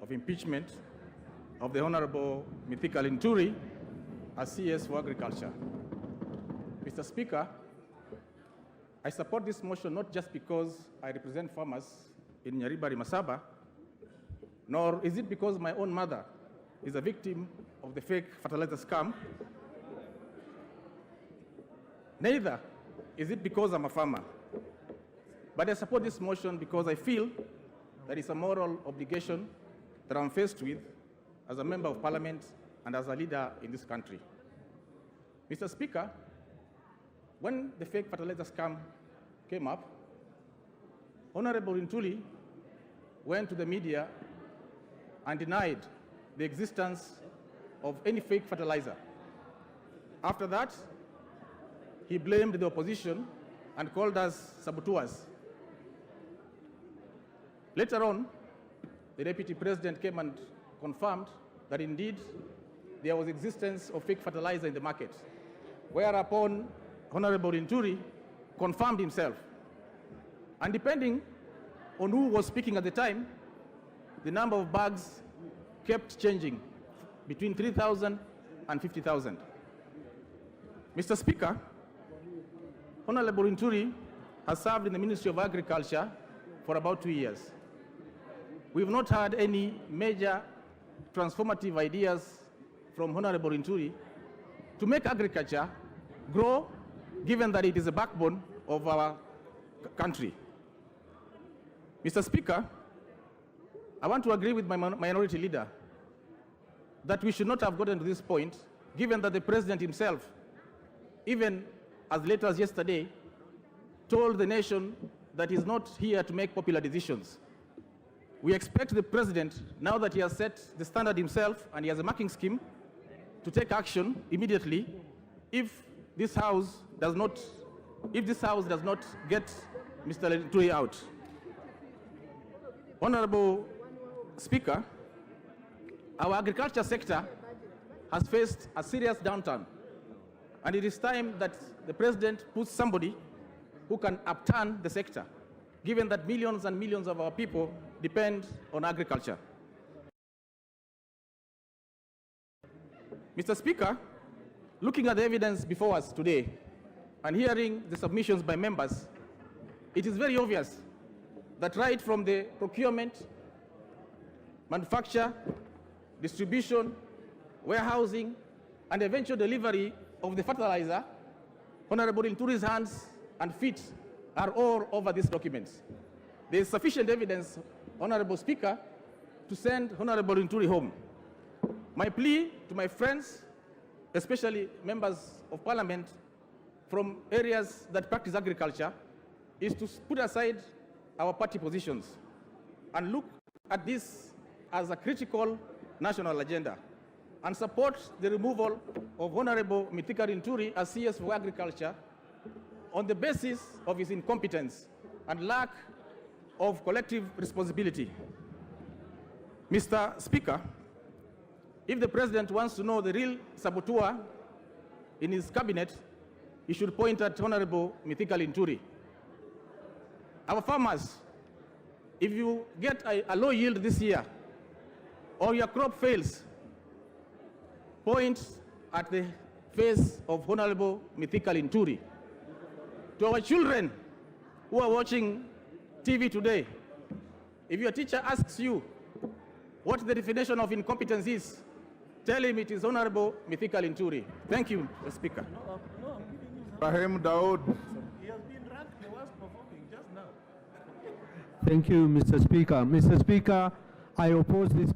of impeachment of the Honorable Mithika Linturi as CS for Agriculture. Mr. Speaker, I support this motion not just because I represent farmers in Nyaribari Masaba, nor is it because my own mother is a victim of the fake fertilizer scam. Neither is it because I'm a farmer. But I support this motion because I feel that it's a moral obligation that I'm faced with as a member of parliament and as a leader in this country. Mr. Speaker, when the fake fertilizer scam came up, Honorable Linturi went to the media and denied the existence of any fake fertilizer. After that, he blamed the opposition and called us saboteurs. Later on, the Deputy President came and confirmed that indeed there was existence of fake fertilizer in the market, whereupon Honorable Linturi confirmed himself. And depending on who was speaking at the time, the number of bags kept changing between 3,000 and 50,000. Mr. Speaker, Honorable Linturi has served in the Ministry of Agriculture for about 2 years. We've not had any major transformative ideas from Honorable Linturi to make agriculture grow, given that it is a backbone of our country. Mr. Speaker, I want to agree with my minority leader that we should not have gotten to this point, given that the President himself, even as late as yesterday, told the nation that he's not here to make popular decisions. We expect the President, now that he has set the standard himself and he has a marking scheme, to take action immediately if this House does not get Mr. Linturi out. Honorable Speaker, our agriculture sector has faced a serious downturn, and it is time that the President puts somebody who can upturn the sector, given that millions and millions of our people depend on agriculture. Mr. Speaker, looking at the evidence before us today and hearing the submissions by members, it is very obvious that right from the procurement, manufacture, distribution, warehousing, and eventual delivery of the fertilizer, Honorable Linturi's hands and feet are all over these documents. There is sufficient evidence, Honorable Speaker, to send Honorable Linturi home. My plea to my friends, especially members of parliament from areas that practice agriculture, is to put aside our party positions and look at this as a critical national agenda and support the removal of Honorable Mithika Linturi as CS for Agriculture on the basis of his incompetence and lack of collective responsibility. Mr. Speaker, if the President wants to know the real saboteur in his cabinet, he should point at Honorable Mithika Linturi. Our farmers, if you get a low yield this year, or your crop fails, point at the face of Honorable Mithika Linturi. To our children who are watching TV today, if your teacher asks you what the definition of incompetence is, tell him it is Honorable Mithika Linturi. Thank you, Mr. Speaker. Rahim Daud. He has been ranked the worst performing just now. Thank you, Mr. Speaker. Mr. Speaker, I oppose this